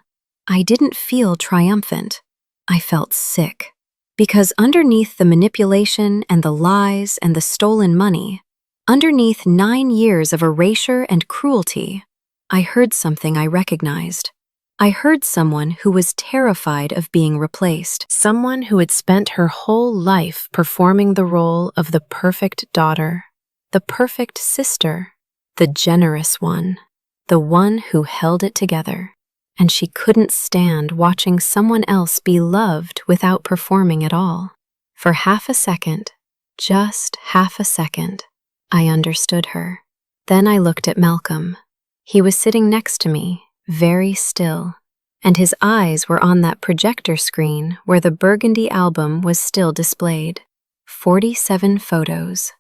A: I didn't feel triumphant. I felt sick. Because underneath the manipulation and the lies and the stolen money, underneath 9 years of erasure and cruelty, I heard something I recognized. I heard someone who was terrified of being replaced. Someone who had spent her whole life performing the role of the perfect daughter, the perfect sister, the generous one, the one who held it together. And she couldn't stand watching someone else be loved without performing at all. For half a second, just half a second, I understood her. Then I looked at Malcolm. He was sitting next to me, very still, and his eyes were on that projector screen where the burgundy album was still displayed. 47 photos,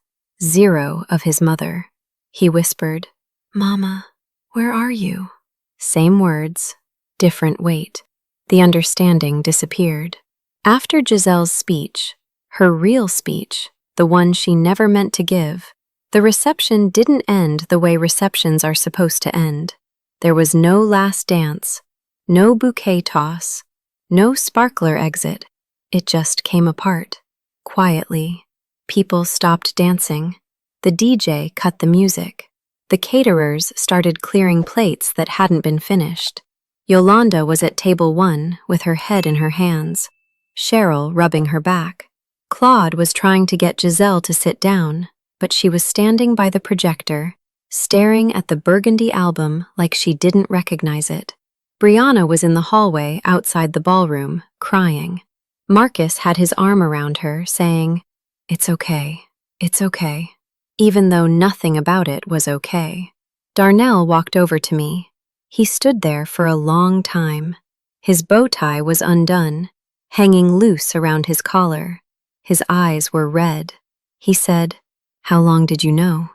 A: 0 of his mother. He whispered, "Mama, where are you?" Same words, different weight. The understanding disappeared. After Giselle's speech, her real speech, the one she never meant to give, the reception didn't end the way receptions are supposed to end. There was no last dance, no bouquet toss, no sparkler exit. It just came apart, quietly. People stopped dancing. The DJ cut the music. The caterers started clearing plates that hadn't been finished. Yolanda was at table 1 with her head in her hands, Cheryl rubbing her back. Claude was trying to get Giselle to sit down, but she was standing by the projector, staring at the burgundy album like she didn't recognize it. Brianna was in the hallway outside the ballroom, crying. Marcus had his arm around her, saying, "It's okay, it's okay," even though nothing about it was okay. Darnell walked over to me. He stood there for a long time. His bow tie was undone, hanging loose around his collar. His eyes were red. He said, "How long did you know?"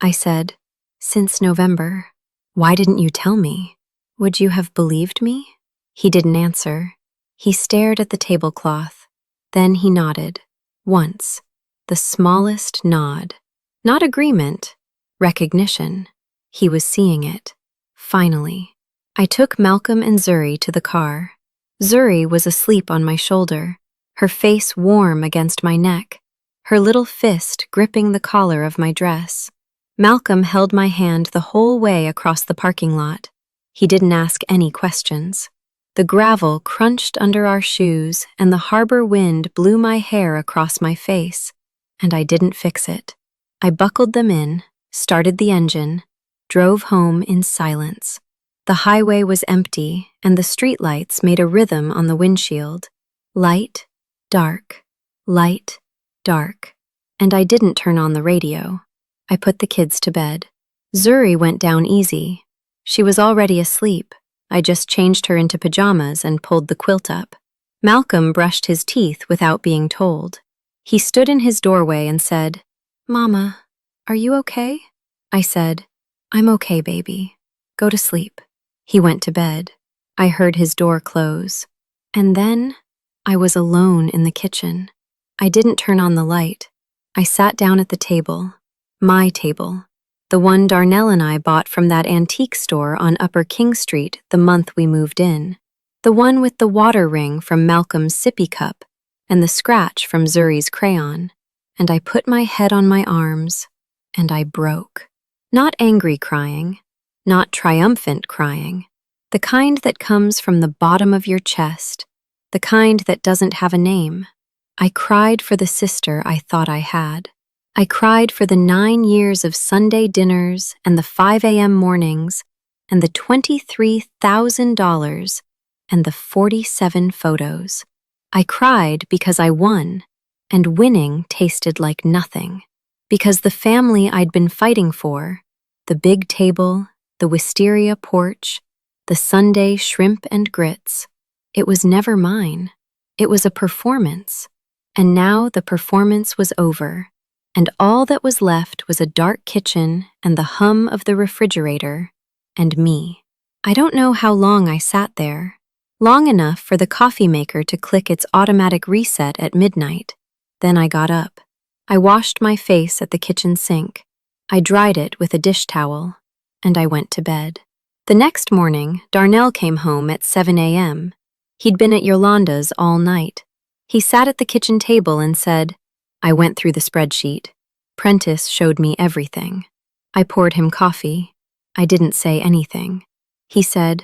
A: I said, "Since November." "Why didn't you tell me? Would you have believed me?" He didn't answer. He stared at the tablecloth. Then he nodded. Once. The smallest nod. Not agreement. Recognition. He was seeing it. Finally. I took Malcolm and Zuri to the car. Zuri was asleep on my shoulder, her face warm against my neck, her little fist gripping the collar of my dress. Malcolm held my hand the whole way across the parking lot. He didn't ask any questions. The gravel crunched under our shoes and the harbor wind blew my hair across my face, and I didn't fix it. I buckled them in, started the engine, drove home in silence. The highway was empty and the streetlights made a rhythm on the windshield. Light, dark, light, dark. And I didn't turn on the radio. I put the kids to bed. Zuri went down easy. She was already asleep. I just changed her into pajamas and pulled the quilt up. Malcolm brushed his teeth without being told. He stood in his doorway and said, "Mama, are you okay?" I said, "I'm okay, baby. Go to sleep." He went to bed. I heard his door close. And then I was alone in the kitchen. I didn't turn on the light. I sat down at the table. My table. The one Darnell and I bought from that antique store on Upper King Street the month we moved in. The one with the water ring from Malcolm's sippy cup and the scratch from Zuri's crayon. And I put my head on my arms, and I broke. Not angry crying, not triumphant crying, the kind that comes from the bottom of your chest, the kind that doesn't have a name. I cried for the sister I thought I had. I cried for the 9 years of Sunday dinners and the 5 a.m. mornings and the $23,000 and the 47 photos. I cried because I won, and winning tasted like nothing. Because the family I'd been fighting for, the big table, the wisteria porch, the Sunday shrimp and grits, it was never mine. It was a performance. And now the performance was over. And all that was left was a dark kitchen and the hum of the refrigerator, and me. I don't know how long I sat there. Long enough for the coffee maker to click its automatic reset at midnight. Then I got up. I washed my face at the kitchen sink. I dried it with a dish towel. and I went to bed. The next morning, Darnell came home at 7 a.m. He'd been at Yolanda's all night. He sat at the kitchen table and said, I went through the spreadsheet. Prentice showed me everything. I poured him coffee. I didn't say anything. He said,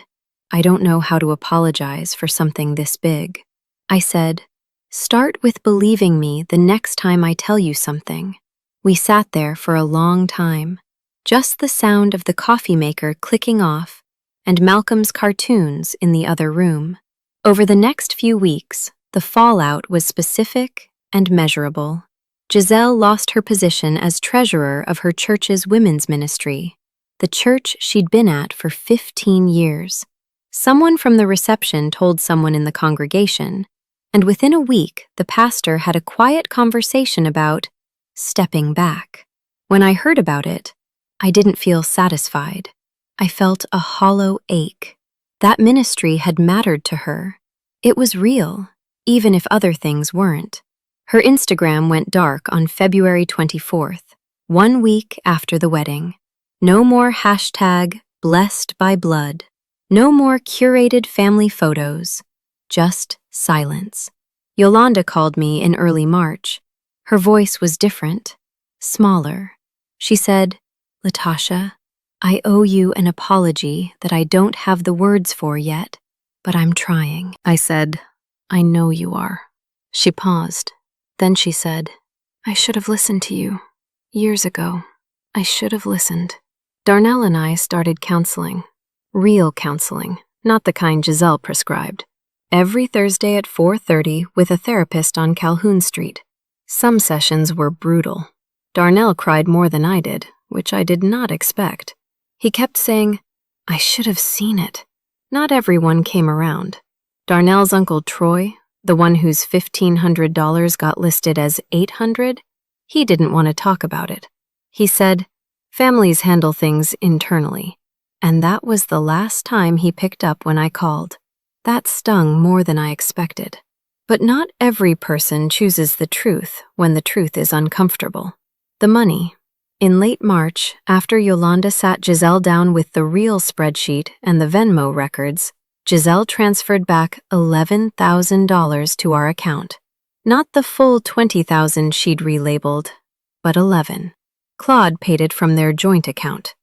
A: I don't know how to apologize for something this big. I said, start with believing me the next time I tell you something. We sat there for a long time. Just the sound of the coffee maker clicking off and Malcolm's cartoons in the other room. Over the next few weeks, the fallout was specific and measurable. Giselle lost her position as treasurer of her church's women's ministry, the church she'd been at for 15 years. Someone from the reception told someone in the congregation, and within a week, the pastor had a quiet conversation about stepping back. When I heard about it, I didn't feel satisfied. I felt a hollow ache. That ministry had mattered to her. It was real, even if other things weren't. Her Instagram went dark on February 24th, 1 week after the wedding. No more hashtag blessed by blood. No more curated family photos. Just silence. Yolanda called me in early March. Her voice was different, smaller. She said, Latasha, I owe you an apology that I don't have the words for yet, but I'm trying. I said, I know you are. She paused. Then she said, I should have listened to you. Years ago, I should have listened. Darnell and I started counseling. Real counseling, not the kind Giselle prescribed. Every Thursday at 4:30 with a therapist on Calhoun Street. Some sessions were brutal. Darnell cried more than I did, which I did not expect. He kept saying, I should have seen it. Not everyone came around. Darnell's Uncle Troy, the one whose $1,500 got listed as $800, he didn't want to talk about it. He said, families handle things internally. And that was the last time he picked up when I called. That stung more than I expected. But not every person chooses the truth when the truth is uncomfortable. The money. In late March, after Yolanda sat Giselle down with the real spreadsheet and the Venmo records, Giselle transferred back $11,000 to our account. Not the full $20,000 she'd relabeled, but 11. Claude paid it from their joint account.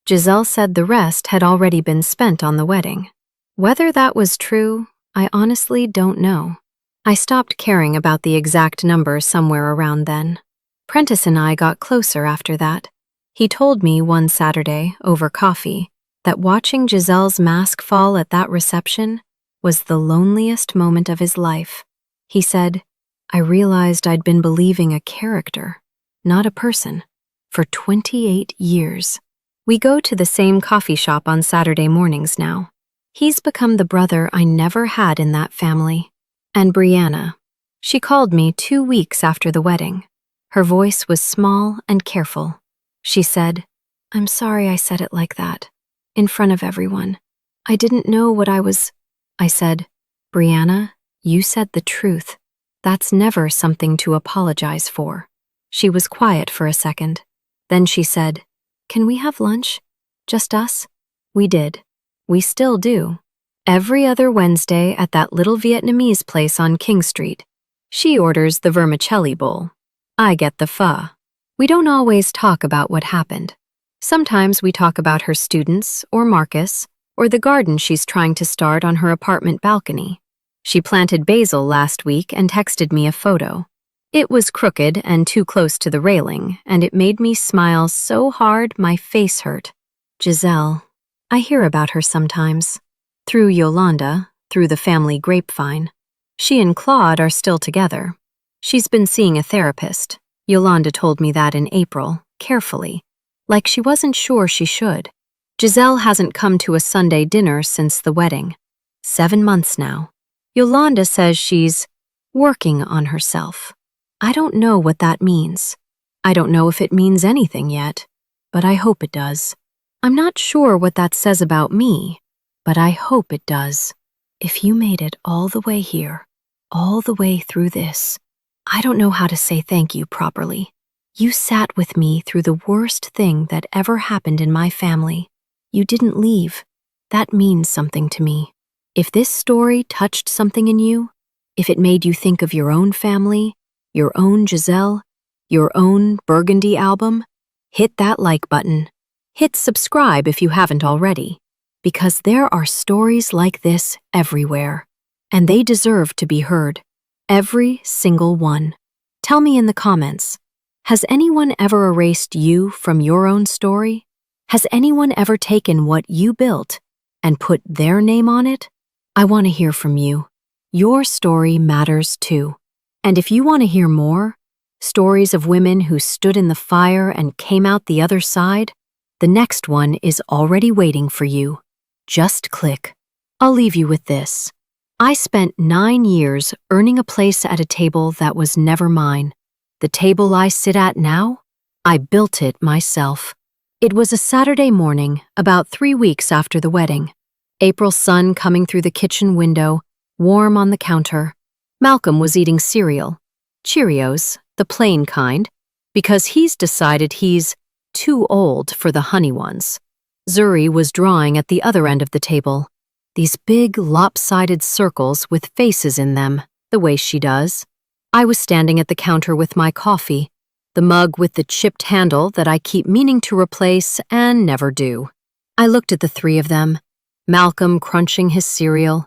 A: Giselle said the rest had already been spent on the wedding. Whether that was true, I honestly don't know. I stopped caring about the exact number somewhere around then. Prentice and I got closer after that. He told me one Saturday, over coffee, that watching Giselle's mask fall at that reception was the loneliest moment of his life. He said, I realized I'd been believing a character, not a person, for 28 years. We go to the same coffee shop on Saturday mornings now. He's become the brother I never had in that family. And Brianna. She called me 2 weeks after the wedding. Her voice was small and careful. She said, I'm sorry I said it like that, in front of everyone. I didn't know what I was. I said, Brianna, you said the truth. That's never something to apologize for. She was quiet for a second. Then she said, Can we have lunch? Just us? We did. We still do. Every other Wednesday at that little Vietnamese place on King Street. She orders the vermicelli bowl. I get the pho. We don't always talk about what happened. Sometimes we talk about her students, or Marcus, or the garden she's trying to start on her apartment balcony. She planted basil last week and texted me a photo. It was crooked and too close to the railing, and it made me smile so hard my face hurt. Giselle. I hear about her sometimes. Through Yolanda, through the family grapevine. She and Claude are still together. She's been seeing a therapist. Yolanda told me that in April, carefully, like she wasn't sure she should. Giselle hasn't come to a Sunday dinner since the wedding. 7 months now. Yolanda says she's working on herself. I don't know what that means. I don't know if it means anything yet, but I hope it does. I'm not sure what that says about me, but I hope it does. If you made it all the way here, all the way through this, I don't know how to say thank you properly. You sat with me through the worst thing that ever happened in my family. You didn't leave. That means something to me. If this story touched something in you, if it made you think of your own family, your own Giselle, your own Burgundy album, hit that like button. Hit subscribe if you haven't already, because there are stories like this everywhere, and they deserve to be heard. Every single one. Tell me in the comments, has anyone ever erased you from your own story? Has anyone ever taken what you built and put their name on it? I want to hear from you. Your story matters too. And if you want to hear more, stories of women who stood in the fire and came out the other side, the next one is already waiting for you. Just click. I'll leave you with this. I spent 9 years earning a place at a table that was never mine. The table I sit at now, I built it myself. It was a Saturday morning, about 3 weeks after the wedding. April sun coming through the kitchen window, warm on the counter. Malcolm was eating cereal, Cheerios, the plain kind, because he's decided he's too old for the honey ones. Zuri was drawing at the other end of the table, these big lopsided circles with faces in them, the way she does. I was standing at the counter with my coffee, the mug with the chipped handle that I keep meaning to replace and never do. I looked at the three of them, Malcolm crunching his cereal,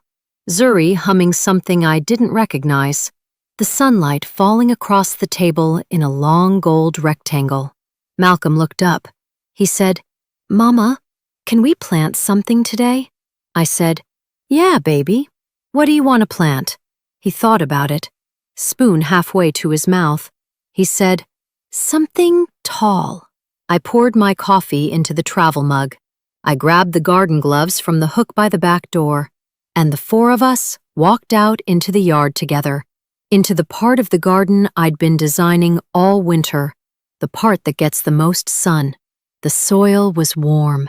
A: Zuri humming something I didn't recognize, the sunlight falling across the table in a long gold rectangle. Malcolm looked up. He said, "Mama, can we plant something today?" I said, "Yeah, baby. What do you want to plant?" He thought about it, spoon halfway to his mouth. He said, "Something tall." I poured my coffee into the travel mug. I grabbed the garden gloves from the hook by the back door, and the four of us walked out into the yard together, into the part of the garden I'd been designing all winter, the part that gets the most sun. The soil was warm,